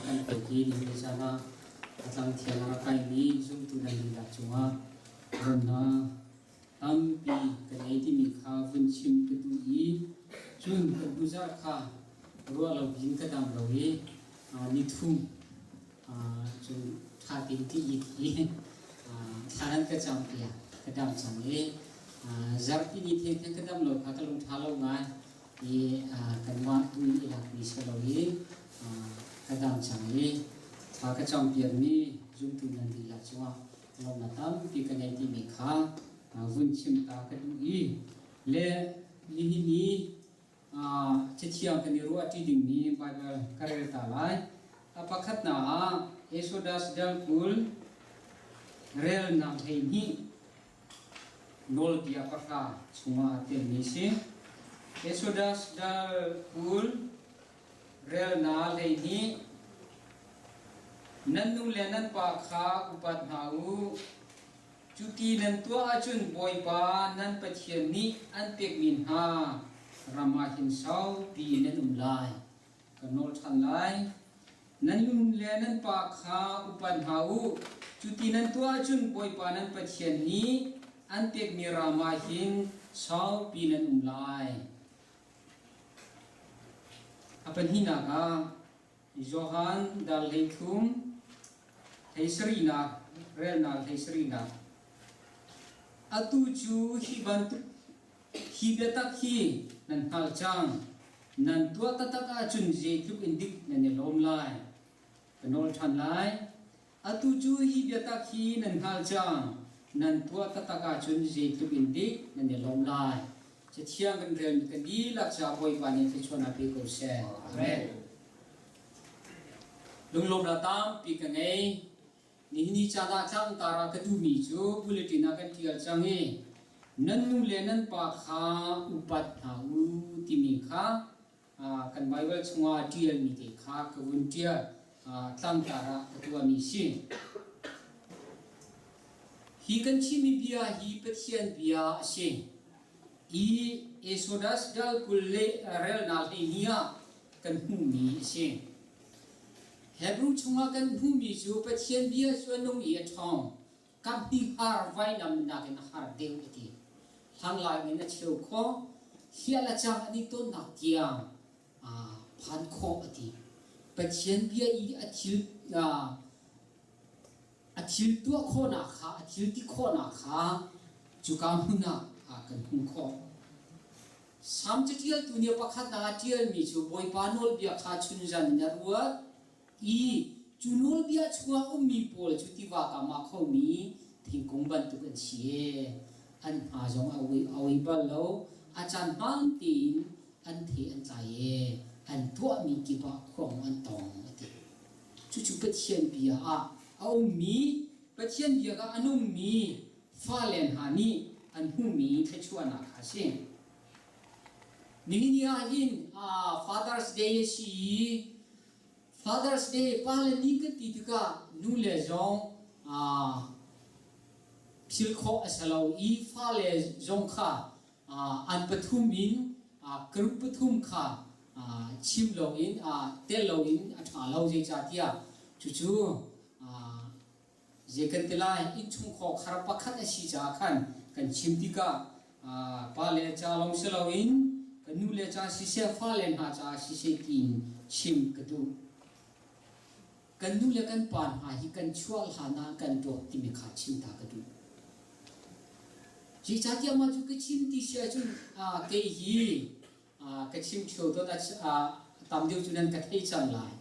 kan pergi di sana atang tiada rakai ni zoom tu dan di cuma karena tampi kenai di mikha vincim ketui jun kebuza kha ruang lau bin kedam lawi nithum jun thatin ti i saran kecam pia kedam sange zarti ni the kedam lo kha kalung thalo ngai i kanwa tu ilak ni selawi kadang sange thaka champion ni zum tu nan di la chwa lo na tam pi kanai ti mikha vun chim ta ka du i le li ni chichiang kan ru ati ding ni bible karel ta lai apakhat na Exodus dal kul rel na thei ni nol dia pakha chunga te ni se Exodus dal kul rel na thei ni nanu lenan pa kha upat nau cuti nan tua achun boy pa nan pathian ni an pek min ha ramahin sau pi nan lai kanol than lai nanu lenan pa kha upat nau cuti nan tua achun boy pa nan pathian ni an pek mi ramahin sau pi nan lai apan hina ka Johan dal leikum Heisrina Renal Heisrina atu chu hi bantu hi betak hi nan hal chang nan tua tataka chun je klub indik nan lom lai kanol than lai atu chu hi betak hi nan hal chang nan tua tataka chun je klub indik nan lom lai che thiang kan rel kan di lak cha boy pa ni chona pe ko se amen lung lom la tam pi kan ei ni chada chang tara ka du mi chu bulletin kan tial change nanu lenan pa kha upat ha u ti mi kha kan bible chunga tial mi te kha ka bun tia tlang tara ka tu mi sin hi kan chi mi bia hi pathian bia sin i Exodus dal kulle rel na nia kan hu mi sin Hebrew chunga kan bhumi chu pathian bia chuanung i thong kam ti har vai nam na kan har deu iti hang lai min na cheu kho hiala chang ani to na tiang phan kho ati pathian bia i athil tu kho na kha athil ti kho na kha chu kam huna kan hung kho sam chitial tunia pakhat na tial mi chu boy panol bia kha chun jan na ruat i chunul bia chua mi pol chuti wa ka ma kho mi thingkung ban tu kan chie an ha jong awi ba lo a chan hang tin an the an chai an thua mi ki ba khong an tong ati chu chu pathian bia mi pathian bia ka anung mi fa len ha ni an hu mi the chua na kha sin ni in Father's Day si Father's Day pala ni ka titika nu le zong phil kho asalo i fa le zong kha an pathum in kru pathum kha chim lo in tel lo in atha lo je cha tia chu chu je kan tilai in chung kho khar pakhat asi cha khan kan chim tika pa le cha long se lo in kan nu le cha si se fa le na cha si se kin chim ka du kan nu le kan pan ha hi kan chual hana kan do ti mi kha chim ta ka du ji cha ti ma chu ka chim ti sia chu ke hi ka chim chho to da tam deu chu nan ka thei chan lai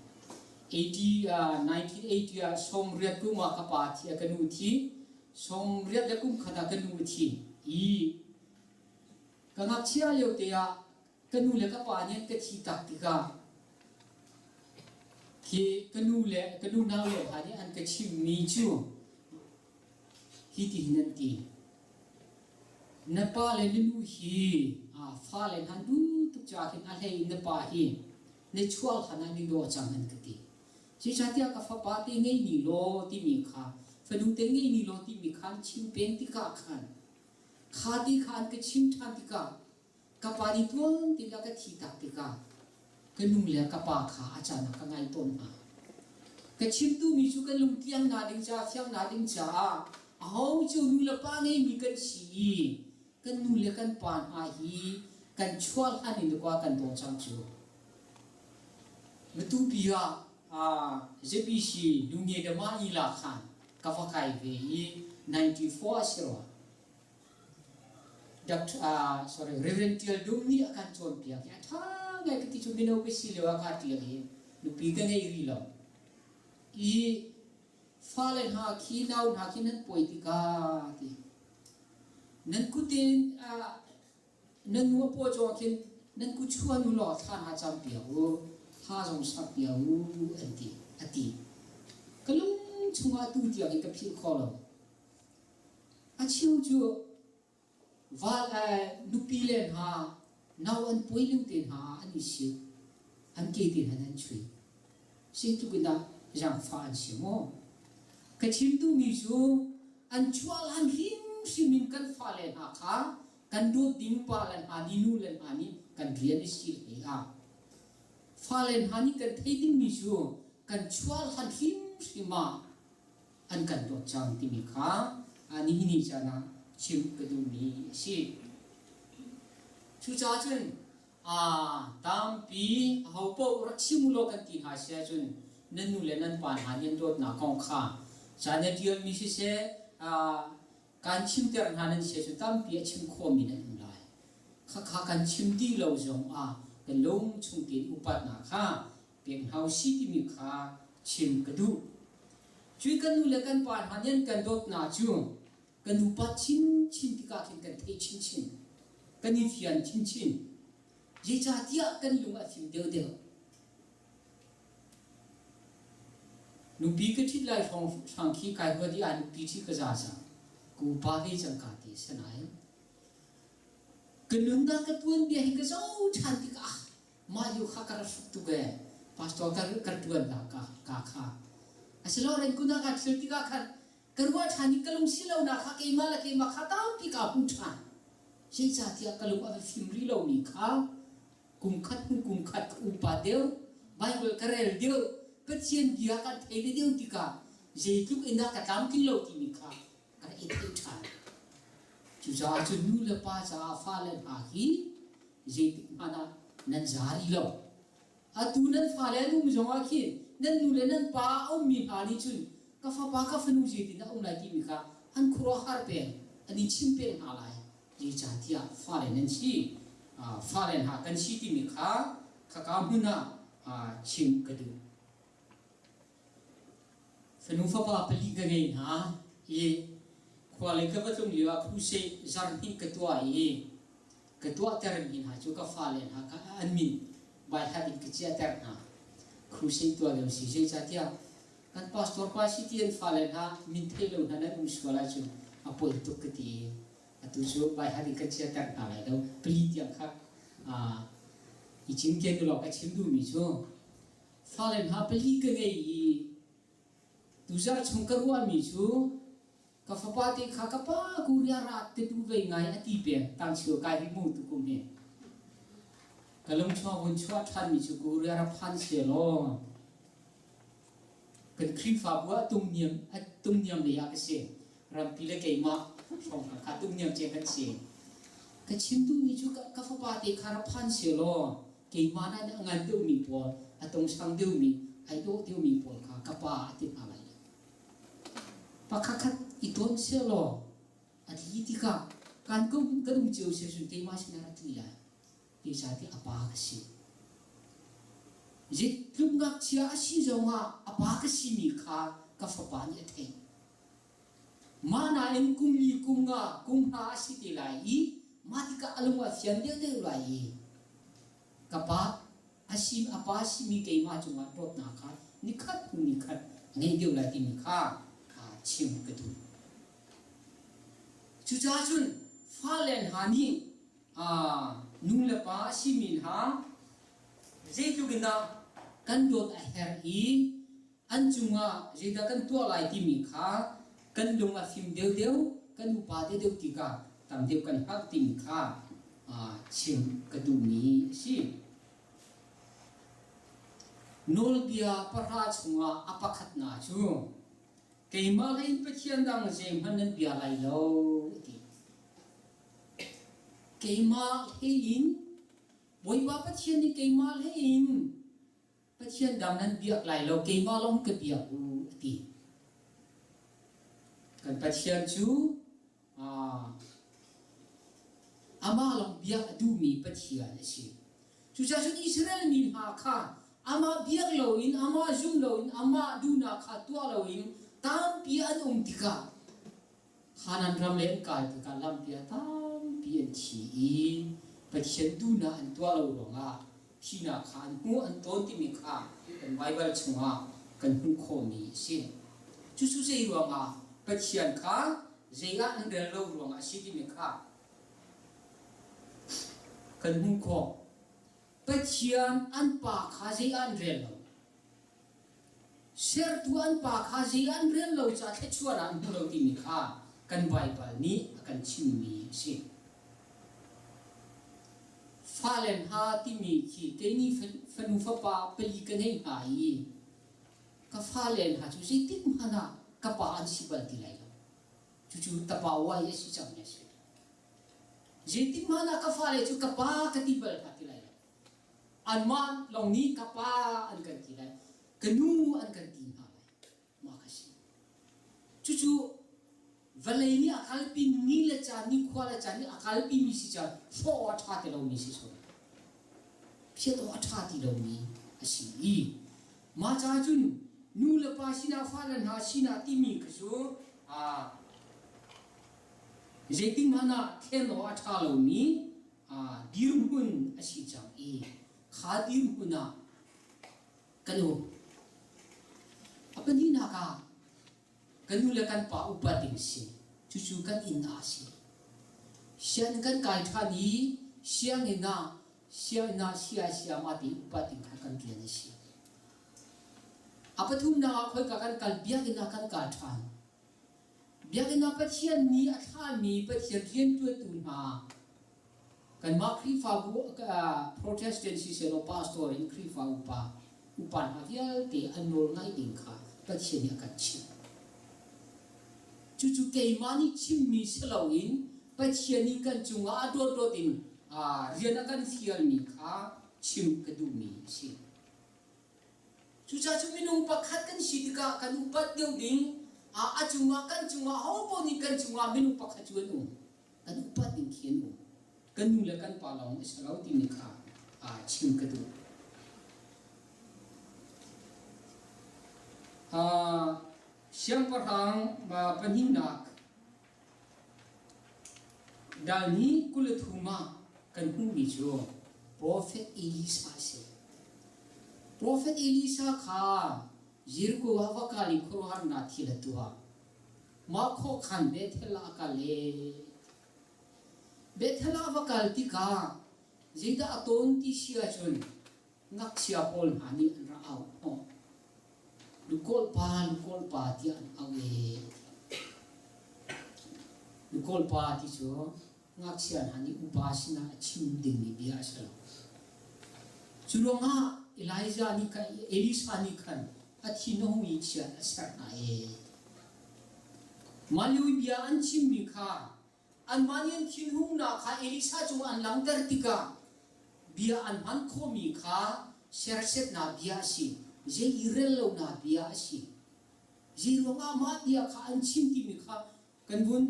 1980 som riat ku ma ka pa thi ka nu thi som riat le kum khata ka nu thi i ka ngak chia leu te ya ka nu le ka pa ni ka thi tak ti ka khi kanu nau le ha ni an ka chim mi chu hi ti hinan ti napa le nu hi fa le han du tu cha khin a hei napa hi ne chual khana ni do chang han ka ti chi cha tia ka fa pa ti ngei ni lo ti mi kha fa nu te ngei ni lo ti mi khan chim pen ti ka khan kha ti khan ka chim than ti ka pa ni tuang ti la ka thi ta ti ka kanu le ka pa kha achana ka ngai ton cái chim tu mi chu kan lung tiang na ding cha fiang na ding cha hau chu nu la pa ngai mi kan si kan nu le kan pan a hi kan chual han in kwa kan do chang chu tu pia JPC dunia de ma ila khan ka fa kai ve 94 siro sorry Reverend Tiel Dumni akan chon pia ya tha ngai kiti chu bino pe si lewa ka ti hi nu pi ka ngai ri lo i falen ha khi nau na khi nan poitika ti nan ku ten nan nu po cho kin nan ku chuan nu lo tha ha cham pia o ha jong sak pia u ati kalung chunga tu ti ka phi kho lo a chiu chu val nu pi len ha nau an poi lu ten ha ani si an ke tin han an chui si tu gina jang fa an si mo ka chim tu mi chu an chual han him simin kan fa len ha kha kan do ding pa lan ha ni nu len ha ni kan rian ni si he a fa len ha ni kan thei ding mi chu kan chual han him sima an kan do chang ti mi kha ani ni chana chim ka du mi si chu cha chun tam pi hau po ra chim lo kan ti ha sia chun nan nu le nan pan han yen dot na kong kha cha ne tiam mi si se kan chim ter han nan se chu tam pi chim kho mi na lai kha kan chim ti lo zong kan long chung ti upat na kha pek hau si ti mi kha chim ka du chui kan nu le kan pan han yen kan dot na chu kan upat chin ti ka kin kan thei chin kan ni fian chin ye cha tia kan lung a phim deu nu pi ka thit lai phong khi kai ho di an pi thi ka za ku pa he chang ka ti sanai kan lung da ka tuan bia hi ka zo chan ti ka ma yu kha ka fu tu ge pastor ka tuan da ka kha aslo ren ku na ka thil ti ka khan karwa thani kalung silo na kha ke ma la ke ma kha tam pi ka pu than sei cha tia kalung a phim ri lo ni kha kum khat upa deu bible karel deu patien dia ka thei deu ti ka jei tu ina ka tam kin lo ti mi kha ka e thei than chu za chu nu la pa cha fa le ha hi jei ti mana nan jari lo a tu nan fa le nu jong a khi nan nu le nan pa au mi ha ni chun ka fa pa ka fanu jei ti na um lai ti mi kha an khuro har pe ani chim pe na lai jei cha tia fa le nan chi fa len ha kan si ti mi kha ka huna chim ka du fanu fa pa pali ga ngai na e khwale ka batum liwa khu se jar ni ka tua ter ni ha chu ka fa len ha ka an min bai ha din ka chia ter na khu se tua le si je cha tia kan pastor pa si ti en fa len ha min thei lo na na um swala chu apoi tu ka ti atu chu bai ha din ka chia ter na lai do pli tiang kha i chim ke tu lo ka chim du mi chu fa len ha pli ka ngai tu jar chung ka ruan mi chu ka fa pa ti kha ka pa ku ria ra te tu ve ngai ati pe tang chiu kai ri mu tu kum he ka long chwa bun chwa than mi chu ku ria ra phan se lo kan khri fa bua tung niam le ya ka se ram pi le ke ma song ka tung niam che kan se ka chim tu mi chu ka fa pa ti kha ra phan se lo ke ma na ngan tu mi po atong sang du mi ai do tu mi po ka pa ti ala pakhakat iton se lo athi ti ka kan ka dum chiu se su ke ma sin ra tu ya ti sa ti apa ka si je tlum ngak chia si zo nga apa ka si mi kha ka fa pa ni the ma na en kum li kum nga kum ha si ti lai ma ti ka alungwa fian de lai ka pa asim apa si mi ke ma chu ma tot na kha ni khat ngai de la ti mi kha chim ka du chu cha chun fa len ha ni nu le pa si min ha je tu gina kan dot a her an chunga je da kan to lai ti mi kha kan lung a phim deu kan u pa de deu ti ka tam deu kan hak ti mi kha chim ka du mi si นอลเบียปราชงาอปักขัดนาชูเกมาให้ปะเทียนดังเจมมันนั้นเบียไรโลดิเกมาให้อินบอยว่าปะเทียนนี่เกมาให้อินปะเทียนดังนั้นเบียไรโลเกมาลงกะเบียอูดิกันปะเทียนชูอามาลงเบียดูมีปะเทียนสิชูชาชุดอิสราเอลมีหาค่าอามาเบียโลอินอามาจุมโลอินอามาดูนาคาตัวโลอินตามเปียนติกาขานันรำเล่นกายติกาลำเปียตามเปียนทีปะเทียนดูนาอันตัวโลหลงอ่ะที่นาคานหัวอันต้นที่มีค่าเป็นไบเบิลชงอ่ะกันหุ่นโคมีสิจู่ๆเสียหลวงอ่ะปะเทียนค่าเจียอันเดินโลหลวงอ่ะสิที่มีค่ากันหุ่นโคปะเทียนอันปากขาเจียอันเดินโลเชื่อตัวอันปากขาเจียอันเดินโลจะเทชัวร์อันตัวที่มีค่ากันไบเบิลนี้กันชิมมีสิฟาเลนฮาที่มีขีเกนี่ฟันฟ้าปาเปลีกันให้หายก็ฟาเลนฮาจู่ๆติดมันนะก็ปาอันสิบัลที่ไรแล้วจู่ๆตะปาวายสิจังเนี่ยสิเจติมันนะก็ฟาเลจู่ก็ปากติบัลฮาที่ไรแล้วอันมันลงนี้ก็ปาอันกันที่ไรกันนูอันกันที่หายมาคัสิจู่ๆวันนี้อาการปีนี้ละจานี่ขวาละจานี่อาการปีมีสิจานโฟอัฐาที่เรามีสิส่วนเพียตัวอัฐาที่เรามีอาศัยมาจ้าจุนนูละปาสินาฟ้าละนาสินาที่มีกระชูเจติมานะเทนตัวอัฐาเรามีดิมหุ่นอาศัยจังขาดิมหุ่นนะกันโอapa ni naka kanulakan pa upating si cucukan ina si sian kan kai thani siang ina sia mati upating kan kian si apa thum na khoi ka kan kal biak ina kan ka than biak ina pathian ni atha mi pathian rian tu tu na kan ma khri fa bu protestant si se lo pastor in khri fa upan avial te anol ngai ding kha pathian ya kan chi cucu kei mani chim mi selawin pathian ni kan chunga do tin rian akan fial mi kha chim kadu mi si chucha chuminung pakhat kan sidika kan upat deu ding achunga kan chunga hopo ni kan chunga minu pakhat chuanu kan upat ding khian u kan nu la kan palong isalaw ti ni kha chim kadu siang parang ba panhinak dalni kulathuma kan humi jo prophet Elisa se prophet Elisa kha jirko avakali khurhar na thilatua ma kho khan bethela kale bethela avakal ti ka jida aton ti sia chun ngaksia pol hani ra au lukol pa ti an awe lukol pa ti cho ngak sian hani upasina chim ding ni bia sala chulonga Elijah ni ka Elisa ni khan athi no mi chia asar na maliu bia an chim mi kha an manian thin hung na kha Elisa chu an langtar tika bia an han kho mi kha serset na bia si je irel lo na bia si je ronga ma dia kha an chim ti mi kha kan bun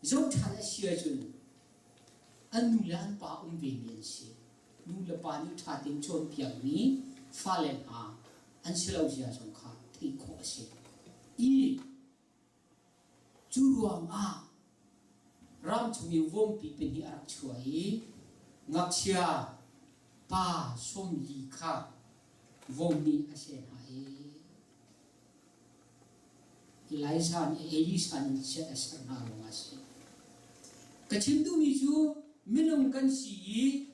zo than a sia chun an nu lan pa ve mian si nu la pa ni tha tin chon piang ni fa len an silau sia chong kha thi kho si chu ruang ram chumi vom pi pen hi arak chuai ngak sia pa som yi kha vom ni asen hai Elisa ni Elisa ni se asar na lo ngasi kachim tu mi chu minung kan si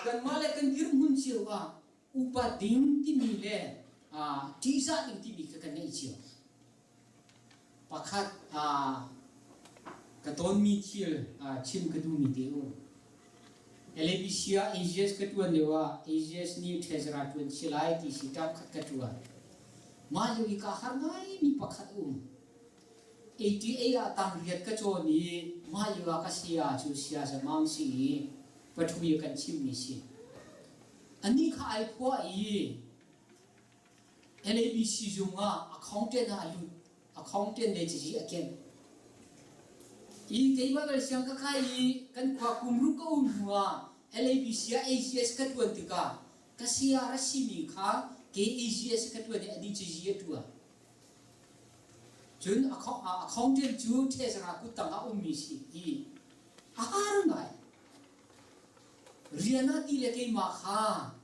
kan male kan dir mun chiwa upa ding ti mi le ti sa ding ti mi ka kan nei chiwa pakhat ka ton mi thil chim ka du mi deu LABCA AGS ketuan dewa AGS ni treasurer tuan silai ti sitap khat ketuan ma yui ka harngai mi pakhat 88 atang riat ka cho ni ma yuwa ka sia chu sia sa mang si pathui kan chim ni si ani kha ai phwa i LABC junga accountant na alu accountant de chi again I kay ba gal siyang kakai kan kwa kumru ka unwa LABC AGS ka tuan tika kasi ara simi kha ke AGS ka tuan de adi chi tua chun accountant chu thesara ku tanga ummi si I ahar ngai riana ti le kay ma kha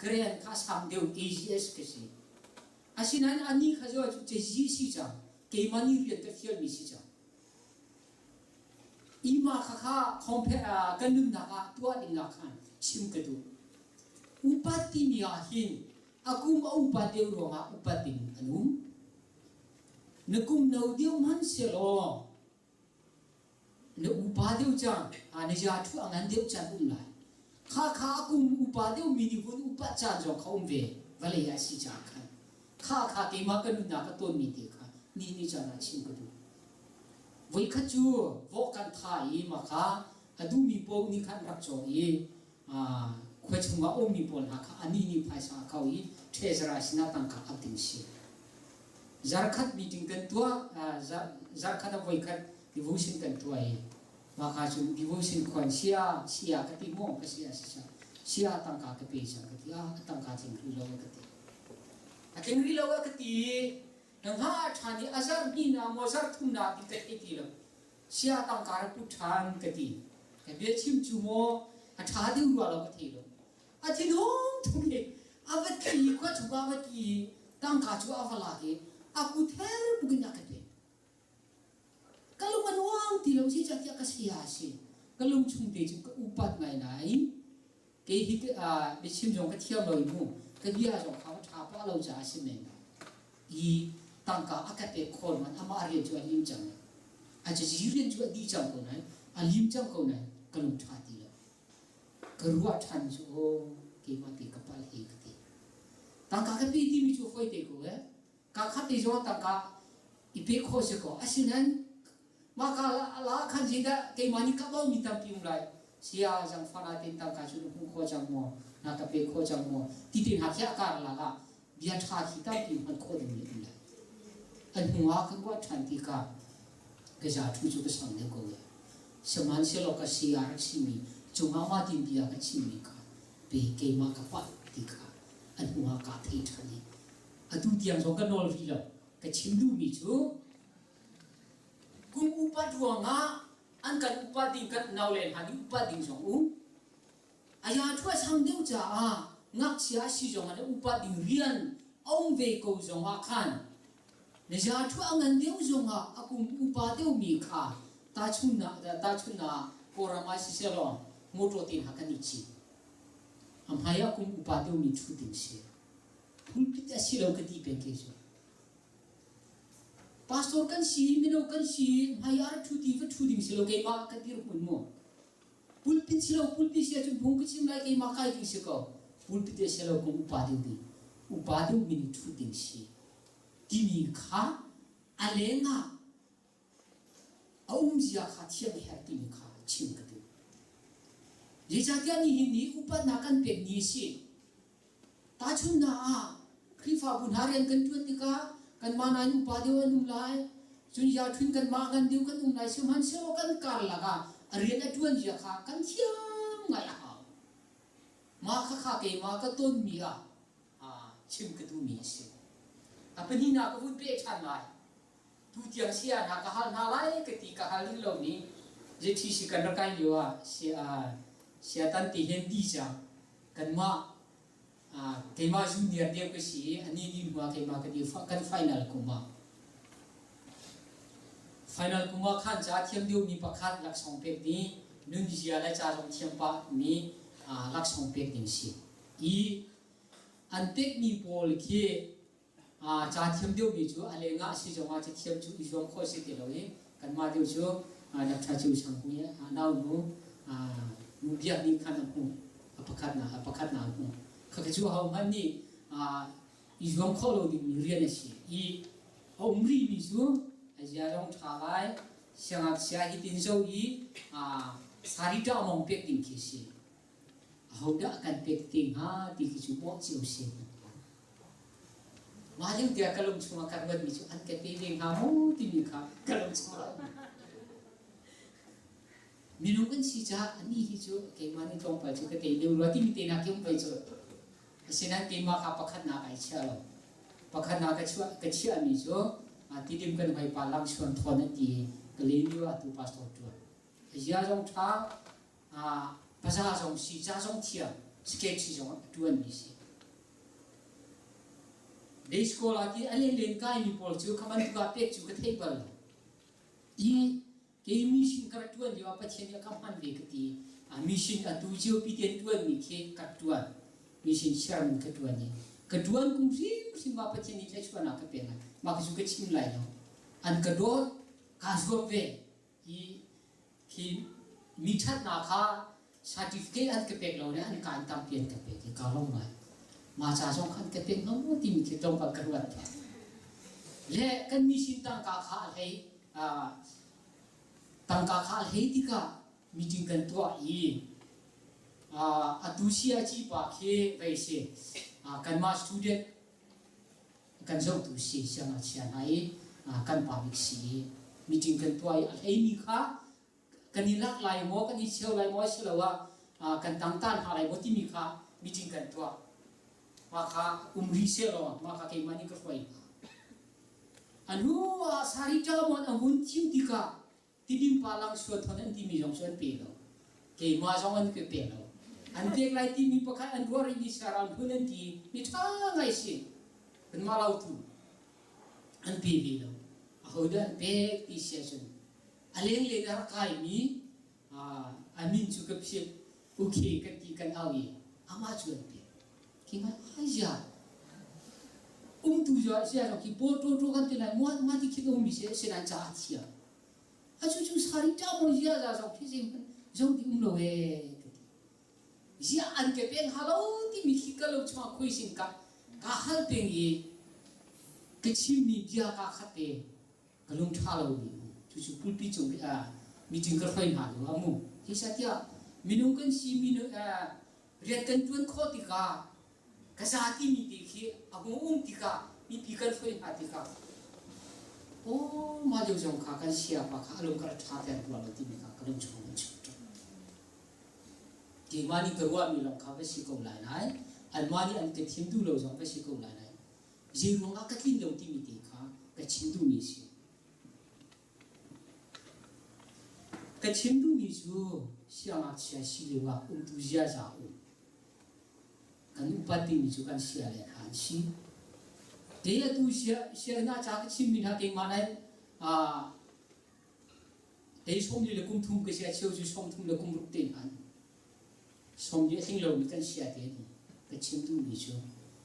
kren kha sam deu AGS ka si asinan ani kha jo che ji si cha ke mani rian ta fiel mi si cha Ima kha compare kanum na ka tua ding na khan sim ka du upati mi ahin akum upati ro nga upati anum nakum no dio man se lo ne upati cha ani ja thu angan dio cha um lai kha akum upati mi ni bun upa cha jo khom ve vale ya si cha khan kha ke ma kanum na ka ton mi te kha ni cha na sim ka du với khách chúa vô can thai mà khá adu mi po ni khan rak cho i khoi chunga o mi pon ha kha ani ni phaisa khau i treasurer sina tang kha apting si zarkhat meeting kan tua zarkhat voi khat devotion kan tua i ma kha chu devotion khon sia ka ti mo ka sia tang ka pe sa ka ti tang ka ching ri lo ka ti a ching ri lo ka ti nang ha thani azar ni na mo zar thum na ti ka ti lo sia tang ka pu than ka ti ka be chim chu mo a tha di wa lo ka ti lo a ti no thu ni a va ti ko chu ba va ti tang ka chu a va la ke a ku ther bu na ka ti kalau man wang ti lo si cha ka sia si kalau chung te chu ka upat ngai nai ke hi be chim jong ka thiam lo mu ka bia jong kha tha pa lo ja si ne I tang ka akate khol man ama ari chu alim chang a che jiren chu di chang ko nai alim chang ko nai kalum tha ti la karua than chu o ke ma ti kapal he ti tang ka pe ti mi chu foi te ko ka kha ti jo tang ka I pe kho se ko asinan ma ka la khan ji da ke mani ka ba mi tam ti um lai sia jang fana tin tang ka chu hu kho chang mo na ka pe kho chang mo ti tin ha kya ka la ga bia tha ki ta ti man kho de mi la an huwa kan wa than ti ka ke ja thu chu ka sang de ko saman se lo ka sia si mi chu ma ma tin bia ka chi mi ka pe ke ma ka pa ti ka an huwa ka thei thani adu tiang so ka nol ri la ka chim du mi chu kum upa duanga an kan upa ding kat naulen hani upa ding so aya thua sang deu cha ngak sia si jong an upa ding rian ong ve ko jong khan ne ja thu angan deu jong akum upa deu mi kha ta chuna porama si se lo moto tin hakani chi am haya kum upa deu mi thu ding se phul pit asi lo ka ti pe ke jo pastor kan si mino kan si haya thu ti va thu ding se lo ke ma ka tir hun mo pulpit silo pulpit sia chu bung kichim lai ke ma kai ding se ko pulpit se lo kum upa deu mi ni thu ding si Kimi kha alenga aumzia kha thiam her kimi kha chim ka tu je jatia ni ni upa na kan pe ni si ta chun na khifa bunharian kan tu ti ka kan ma na upa deu anum lai chun ya thun kan ma kan deu kan um lai sim han se kan kar laga arian atuan ja kha kan thiam ngai ha ma kha ke ma ka ton mi chim ka tu mi si apa ni nak pun pe chan lai tu tiang sia nak ka hal na lai ketika hal ni lo ni je thi si kan kai yo sia tan ti hen di cha kan ma ke ma junior de ko si ani ni ma ke ma ka di fa kan final kuma khan cha thiam deu mi pakhat lak song pek ni nun jia la cha jong thiam pa mi lak song pek ding si I an pek mi pol ke cha thiam deu mi chu alenga si jonga cha thiam chu I jong kho si ti lo kan ma deu chu dak tha chu sang ku ya nau nu mu biak ni kan amu apakat na amu khakaju hau man ni izom kholo ni mi rian si I omri mi su aja rong thalai siang sia hitin zo I sarita mong pek ting ki si hau da kan pek ting ha ti ki chu mo chiu si ma jeng dia kalum chuma kan wat mi chu an ke pe ding ha mo ti mi kha kalum chuma minum kan si cha ani hi chu ke mani tong pa chu ke te lu ro ti mi te na kyum pai chu asinan ke ma kha pakhat na ai cha lo pakhat na ka chu ka chi ami chu ti dim kan vai pa lam chuan thon ti ke le ni wa tu pastor tu ya jong tha pa sa jong si cha jong tia ske chi jong tu an mi si de skola ki ale len kai mi pol chu khaman tu ka pek chu ka thei bal I ke mission ka tuan yo pa chen ya kam han ve ka ti mission a tu jiu pi ten tuan mi ke ka tuan mission chairman ka tuan ni ka tuan kum si ma pa chen ni le chuan na ka pe na ma ka su ka chim lai no an ka do ka zo ve I ki mi that na kha certificate an ka pe lo ne an ka tam pian ka pe ki ka lo mai ma cha jong khan ka pe no ti mi ke tong ka ka wat le kan mission tang ka kha hei tang ka khal hei tika meeting kan to I atusia chi pa khe vai se kan ma student kan zo tu si siang chia nai kan pa bik si meeting kan to I hei ni kha kan ni lak lai mo kan ni cheu lai mo se lawa kan tang tan ha lai mo ti mi kha meeting kan to ma kha umri se lo ma kha ke mani ka foi anu sari cha mo amun tiu tika tidim palang suat thonan ti mi jong suan pe lo ke ma jong an ke pe lo an tek lai ti mi pakhat an dor ni saram thunan ti mi tha ngai si kan ma lau tu an pe vi lo a hoda pe ti sia chun aleng le dar kai mi amin chu ka phe ukhe kan ti kan awi ama chuan pe ki ma haja tu jo sia jo ki po to kan ti lai mo ma ti ki mi se nan cha chia achu sari ta mo ya za so phi sim jong ti lo we ya an ke pen halo ti mi ki ka lo chma khoi sin ka hal peng yi ke chi mi dia ka khate ka lung tha lo ni chu pul pi chung meeting ka phai ha lo amu ki sa tia minung kan si minu riat kan tuan kho ti ka sa ti mi ti khi agum ti ka mi pi kan phai ha ti ka ma jo jong kha kan sia pa kha alum kar tha ter pula lo ti mi ka kalum chong chu ti mani ka wa mi long kha ba si ko lai nai an mani an te thim du lo jong ba si ko lai nai ji rong a ka kin lo ti mi ti kha ka chin du mi si ka chin du mi chu sia ma chia si le wa tu jia za u kan pa ti mi chu kan sia le khan si dia tu sia na cha ka chim min ha ke ma nai dei som le kum thum ke sia cheu ju som thum le kum ruk te an som je sing lo mi kan sia te ni ka chim tu mi chu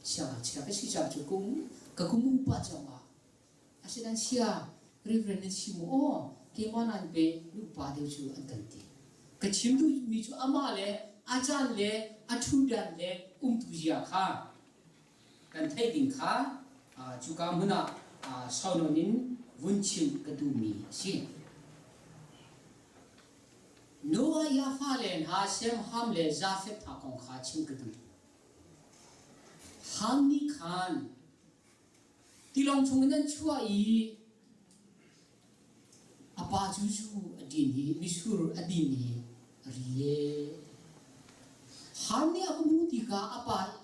sia cha ka si cha chu kum ka kum pa cha ma asidan sia reverend si mo ke ma nan pe lu pa de chu an kan ti ka chim tu mi chu ama le achan le athu dan le tu ya kha kan thai ding kha chu ka muna saunonin vunchin ka du mi si Noah ya fa len ha sem ham le Jafet tha kong kha chim ka du ham ni khan tilong chung nan chua I apa chu adin hi misur adin hi riye ham ni aku muti ka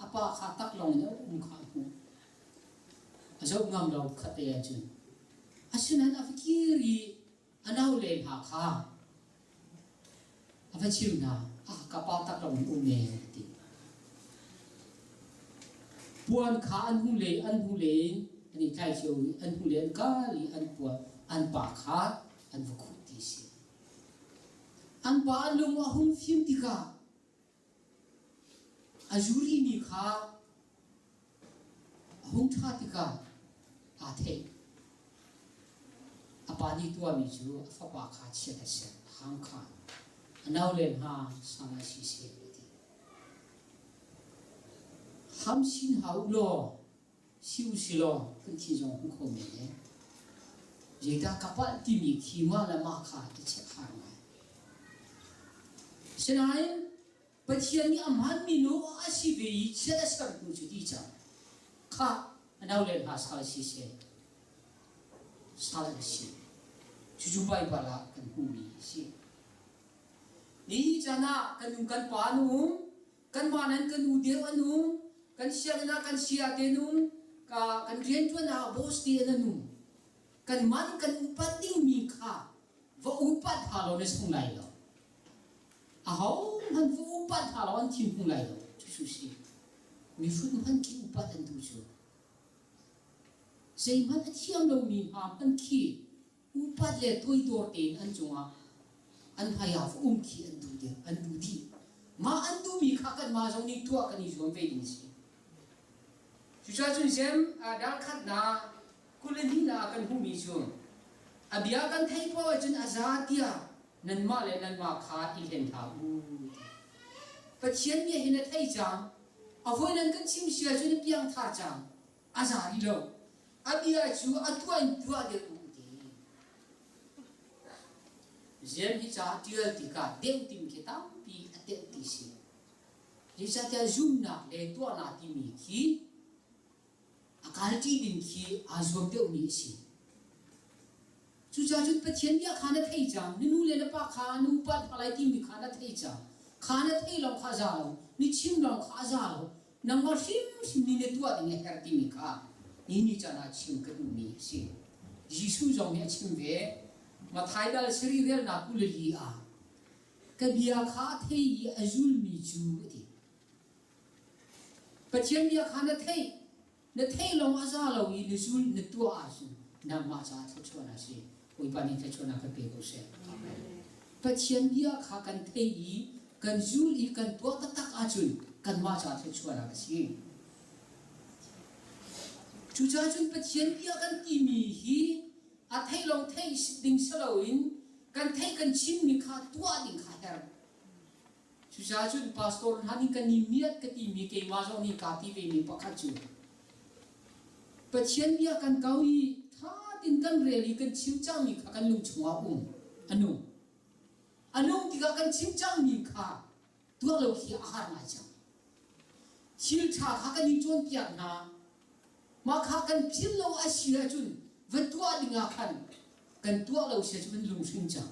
apa kha tak long ne kha azau ngam lo khate ya chun asinan afikiri anau le ha kha afachim na ka pa tak long me ti puan kha an hu le ani kai chiu an hu le ka li an puan an pa kha an vu ti si an pa lung a hum phim ti ka azuri ni kha hum tha ti ka the apa ni tua mi chu fa pa kha che ta se hang kha anau len ha sang si se ham sin hau lo siu si lo kan thi jong hong khom ne je da kapal ti mi khi ma la ma kha ti che kha ngai senai pathian ni amhan mi no a si ve che da sar ku chu ti cha kha anau len ha sa si se sa la si chu chu bai ba la kan hu mi si ni jana kan pa nu kan ma nan kan u de anu kan sia na kan sia te nu ka kan rian tu na bos ti na nu kan man kan upat ding mi kha va upat ha lo ne sung lai lo a ho han va upat ha lo an tim hung lai lo chu chu si mi fut man ki upat an tu chu sei man a thiam lo mi ha an ki upat le toi dor te an chunga an phaya ki an du de an du di ma an du mi kha kan ma jong ni tua kan ni zom ve din si chu cha chun sem dal khat na kulen hi na kan hu mi chung abia kan thai po chun azatia nan ma le nan ma kha i len tha u pathian mi hin a thai chang avoi nan kan chim sia chun piang tha chang azari lo abia chu atwa de u Jem hi cha tiel ti ka deu tim ke tam pi ate ti si ji cha ta zum na le to na ti mi ki akal ti din ki azom te uni si chu cha chu pathian ya khana thei chang ni nu le na pa kha nu pa phalai ti mi khana thei chang khana thei long kha za lo ni chim long kha za lo nang ma sim ni ne tua ding her ti mi kha ni cha na chim ka du mi si jisu jong ya chim ve mà thái dal sri del na kulli a ka bia kha thei azul mi chu ti pathian bia kha na thei long aza lo i ni zul ni tu a su na ma cha thu chona si oi pa ni chona ka pe ko se pathian bia kha kan thei kan zul i kan tu ta tak a chun kan ma cha thu chona ka si chu cha chun pathian bia kan ti mi hi a thei long thei ding saloin kan thei kan chim mi kha tua ding kha her chu cha chun pastor hani kan ni miat ka ti mi ke ma zo ni ka ti ve mi pakha chu pathian bia kan kawi tha tin kan reli kan chim chang mi kha kan lung chunga anu ti ka kan chim chang mi kha tua lo khi a har na cha chil tha kha kan ni chon piak na ma kha kan phil lo a sia chun vật tua đi ngã khăn cần tua lâu sẽ cho mình lùng sinh chẳng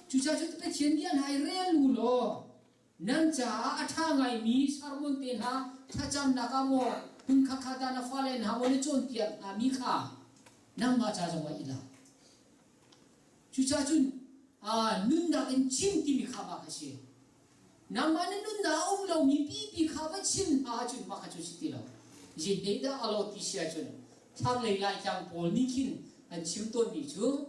chú cha chúng ta chiến điên hay rèn lù lo nâng cha thà ngày mi sarmon tiền ha thà chăm naka mo hung khắc khát na pha lên ha mo le chôn tiệt mi kha nang ma cha trong vậy là chú cha chúng nun đã cái chim thì mi kha ba cái gì nang ma nun đã lâu mi bi kha ba chim chúng ma kha chú sĩ lo gì đấy đã alo ti sia chúng tham lấy lại chàng bồ ni kinh anh chiếm tôn bị chú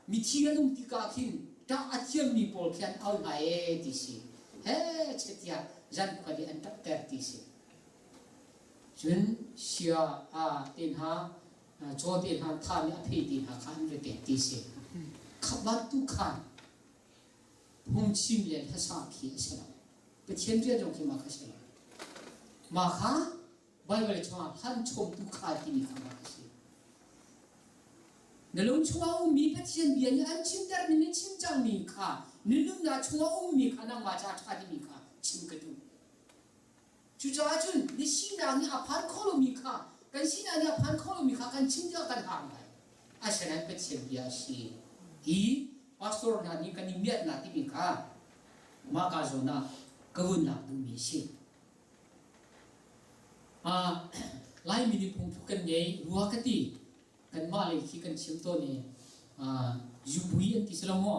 mi thi anh ti cả kinh đã ăn chiếm mi bồ khen ao ngày tí si hết chết tiệt dân có đi ăn tập tẹt tí si chuyến xia tiền ha cho tiền ha tham nhã phi tiền ha khăn về tẹt tí si khắp bát tu khăn hung chim lên hết sa khí sẽ làm bị chiến riêng trong khi mà khá sẽ làm mà khá Bible cho han chom tu kha ti ni kha ba si na long chua mi pathian bia ni an chim dar ni chim chang mi kha ni lum na chua mi kha na ma cha tha ti mi kha chim ka tu chu cha chun ni si na ni a phan kho lo mi kha kan si na ni a phan kho lo mi kha kan chim ja kan hang dai a sha na pathian bia si hi pastor na ni kan ni miat na ti mi kha ma ka zo na ka vun na du mi si lai mini phung thu kan nei ruwa ka ti kan ma le khi kan chim to ni ju bui an ti salamo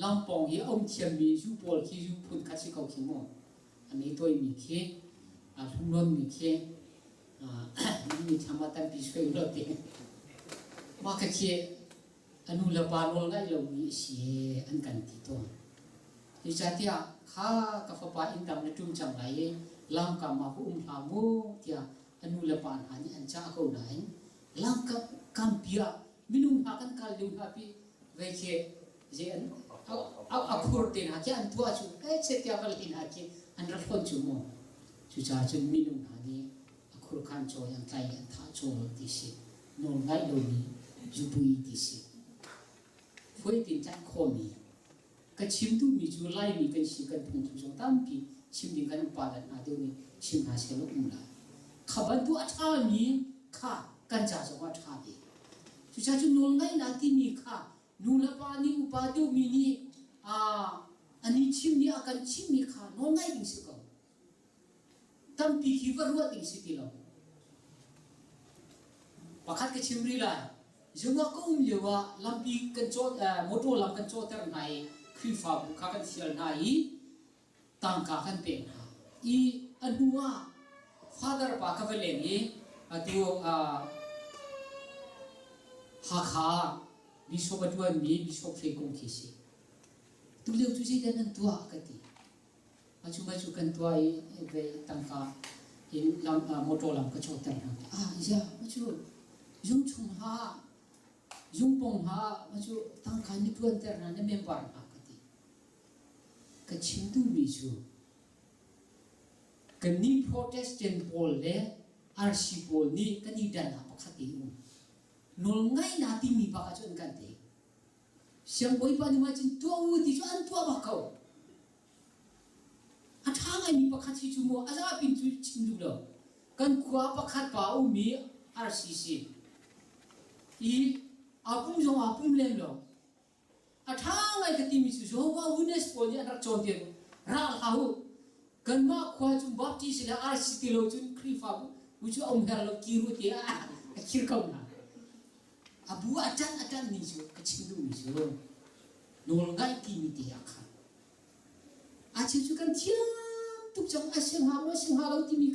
lampong hi om thiam mi ju pol khi ju phun kha chi kau khi mo ani toi mi khe thum non mi khe ni thama tan pi soi lo te ma ka khe anu la ba nol ngai lo mi si an kan ti to ti cha tia kha ka fa pa in dam na tum chang lai lam ka ma hu ha mu tia anu la pan ha ni an cha ko dai lam ka kam pia minung ha kan kal lu ha pi ve che je an akhur tin haki an tua chu chetia bal tin haki an rakon chu mo chu cha chun minung hani akhur khan cho yang tai an tha cho ti si no ngai lo ni jupui ti si foi tin chan kho mi ka chim tu mi chu lai mi kan si kan thung chu tam pi chim ding kan pa dan a de ni chim ha se lo la khaban tu atha mi kha kan cha so wa tha di chu cha chu no ngai na ti mi kha nu la pa ni upa tu mi ni ani chim ni akan chim ni kha no ngai ding si ko tam pi hi var wa ding si ti lo pakhat ke chim ri la junga ko lewa lampi kan cho moto lam kan cho ter nai khri fa bu kha kan sial nai tang ka kan pe na I anua father pa ka vele ni atu ha kha bishop atua mi bishop fe kong kisi tu leu tu ji dan tua ka ti machu kan tua I ve tangka in lam moto lam ka chota ja machu jung chung ha jung pong ha machu tangka ni tuan ter na ne member ha ka ti ka chindu mi chu kan ni protestant pol le rc pol ni kan ni dan ha pakhati nol ngai na ti mi pa ka chon kan te siang boi pa ni ma chin tua u ti chu an tua ba kau a tha ngai mi pa khathi chu mo aja pin chu chin du lo kan kwa pa khat pa u mi rcc I apum jong apum lem lo a tha ngai ka ti mi chu jo wa unes pol ni an chon te ra ha hu kan ma khwa chu baptist la rcc ti lo chu khri fa bu chu om her lo ki ru ti a khir kau na abu acan ni jo kecil ni jo nol ngai ti mi ti akha aci ju kan tiang tuk jang asyang ha lo ti mi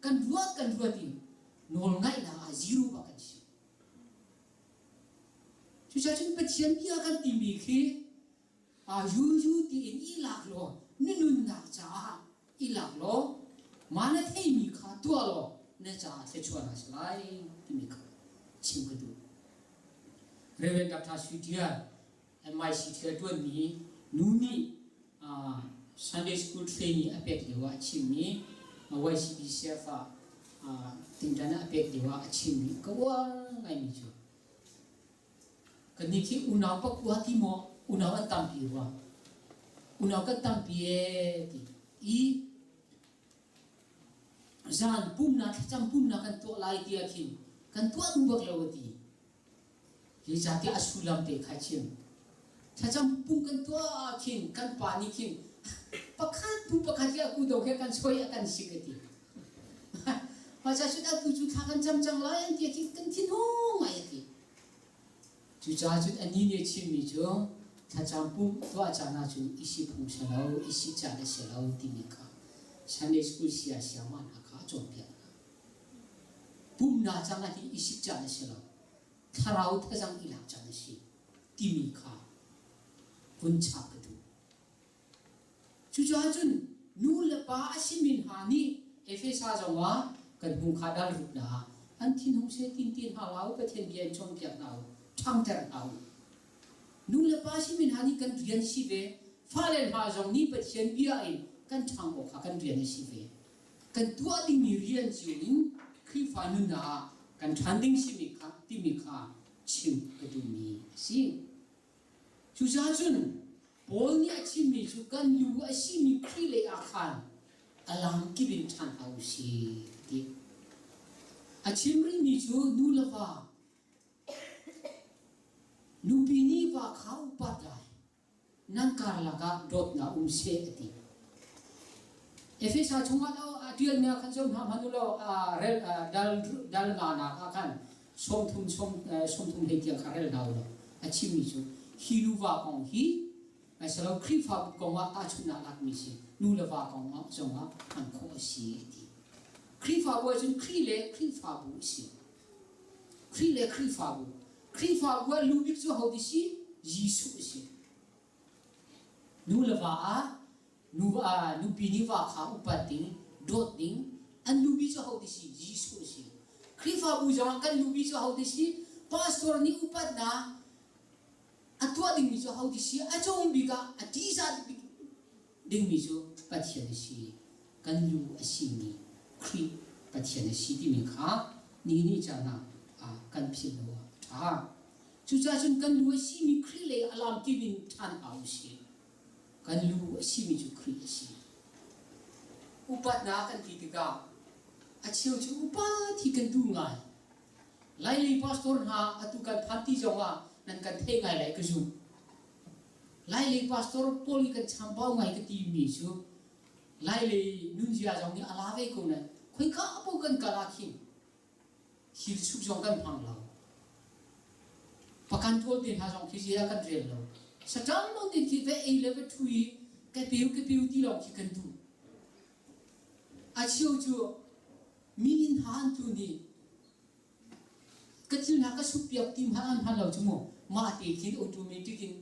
kan ruat ti nol ngai na zero ba kan si ju cha chun pathian bi akan ti mi khi yu ti in I lak lo nun na cha I lak lo mana thei mi kha tua lo ne cha se chua na sai ti mi kha chim ka du Reverend Dr. Sweetia MIC Thia Tuan ni nuni Sunday school training apek dewa chimni YCBCF tingdana apek dewa chimni kawa ngai mi chu kaniki unaw pa kuati mo unaw an tampi wa unaw ka tampi ti I zan pum na cham pum na kan to lai ti akhin kan to tu bak lawati Hi jati asulam te khachim chacham pung kan tua khin kan pani khin pakhat pu pakhat ya ku do ke kan soi kan sikati pacha sudah tu chu kan jam jang lain dia kan thin ho mai ti chu cha chu ani ne chim mi chu chacham pung tua chana chu isi phung salau isi cha de salau ti mi ka Sunday school sia ma na ka chom pia pum na changa ti isi cha de salau Tharau thajang ilak chan si timi kha puncha kadu chuja chun nu le pa asimin hani efesa jawa kan hu khadal rupna an thin hong se tin ha lau ka then bian chom pyak nau thang ter nau nu le pa asimin hani kan rian si ve falen ha jong ni pathian bia in kan thang o kha kan rian si ve kan tua ding mi rian chiu khi fa nu na kan thanding si mi kha ti mi kha chim ka du mi si chu ja chun bol ni a chim mi chu kan lu a si mi khi le a khan alam ki bin than au si ti a chim ri mi chu nu la wa nu bi ni wa kha u pa dai nan kar la ga dot na se ti Efesa chunga lo adial na kan som hanu lo rel dal na kan som thum he tia kharel daw lo achim mi chu hiru wa kong hi ai salo khri fa kong wa ta chuna lak mi si nu la wa kong ma zonga an kho si ti khri fa bo chun khri fa bu si khri fa bu lu bi chu ho di si jisu si nu la wa nu pini wa kha upating dot ding an lu bi cho ho di si jisu si khri fa bu jang kan lu bi cho ho di si pastor ni upat na atua ding mi jo how di si ajong biga atisa ding mi jo pathian si kan lu asini kri pathian si di mi kha ni chana kan phil lo chu cha chun kan lu si mi kri le alam ki bin than au si kan lu si mi ju kri si upat na kan ti ga achiu chu upat thi kan du ngai lai li pastor ha atu kan phati jonga nan kan the ngai lai ka ju lai li pastor poli kan chambau ngai ka ti mi chu lai li nun jia jong ni ala ve ko na khoi ka apo kan kala khin hil su jong kan phang lao pakan thol tin ha jong ki jia kan rel lo satang no tin ki ve a level 2 ka piu ti lo ki kan du achiu chu min han tu ni kecil nak supiak tim han lo cuma mati kin automatic in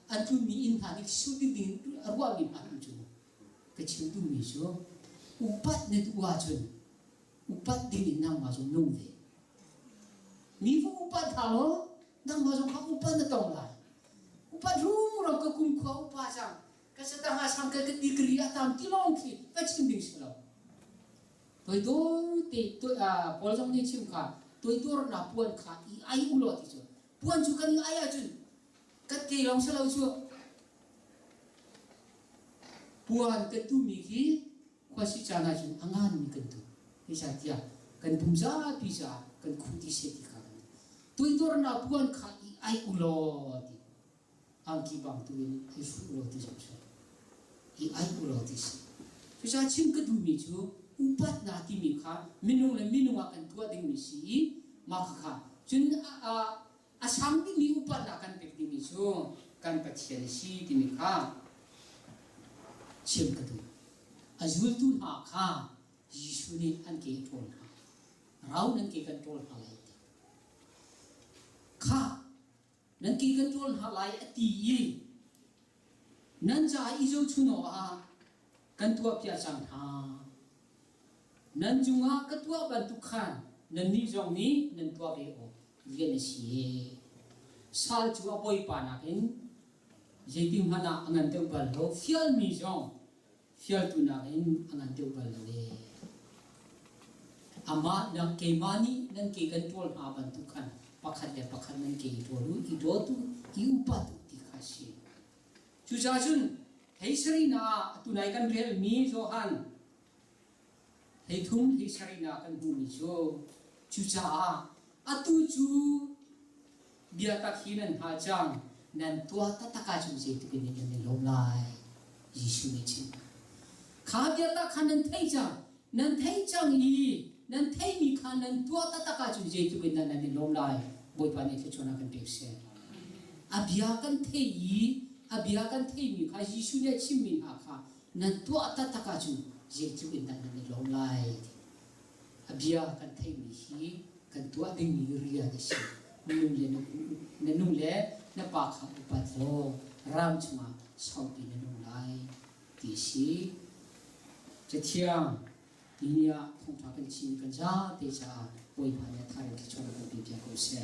antu mi in han shooting din arwa mi han cuma kecil tu mi so upat ne tu wajun upat din nam ma so nong ve mi fu upat halo nam ma so ka upat na tong la upat ru ro ka kum kho upat sang ka setengah sang ka di kriya tam ti long ki ka chim ding selo toi do te to pol jong ni chim kha tôi na puan kha I ai ulo ti chu puan chu kan ai a chun kat ke long sa lo chu puan ke tu mi ki khwasi chana chun angan mi kan tu hi sa tia kan bumza pi sa kan khuti se ti kha tôi na puan kha I ai ulo ti ang ki bang tu ni hi su ulo ti chu I ai ulo ti si hi sa chim ke tu mi chu upat na ti mi kha minung le minung akan tua ding mi si maka kha chun asang ti mi upat na kan pek ding mi chu kan pathian si ti mi kha chim ka tu azul tu ha kha Yesu ni an ke tol ha rau nan ke kan tol ha lai ti kha nan ke kan tol ha lai ati yi nan ja I zo chu no kan tua pia chang ha nan junga katua bantu khan nan ni jong ni nan tua be o yen si sal chua boy pa na ken jeitim hana angan te bal lo fial mi jong fial tu na ken angan te bal le ama nang ke mani nan ke kan tol ha bantu khan pakhat nan ke toru I do tu I upa tu ti khasi chu cha chun hei sri na tu nai kan rel mi jo han hei thum hei sari na kan bu mi cho chu cha atu chu bia ta khinan ha chang nan tua ta ka chu je tu ni ni lo lai Yesu ni chin kha bia ta khanan thei chang nan thei chang I nan thei mi khanan tua ta ka chu je tu ni ni lo lai boi pa ni ke chona kan tek se abia kan thei mi kha Yesu ni chim min ha kha nan tua ta ka chu je chu in dan ni lo lai abia kan thei mi hi kan tua ding ni ria de si nung le na pa kha pa tho ram chuma sau pi nung lai ti si che thiang inia thong tha kan chin kan ja te cha poi pa ne thai ki chona kan pi ko se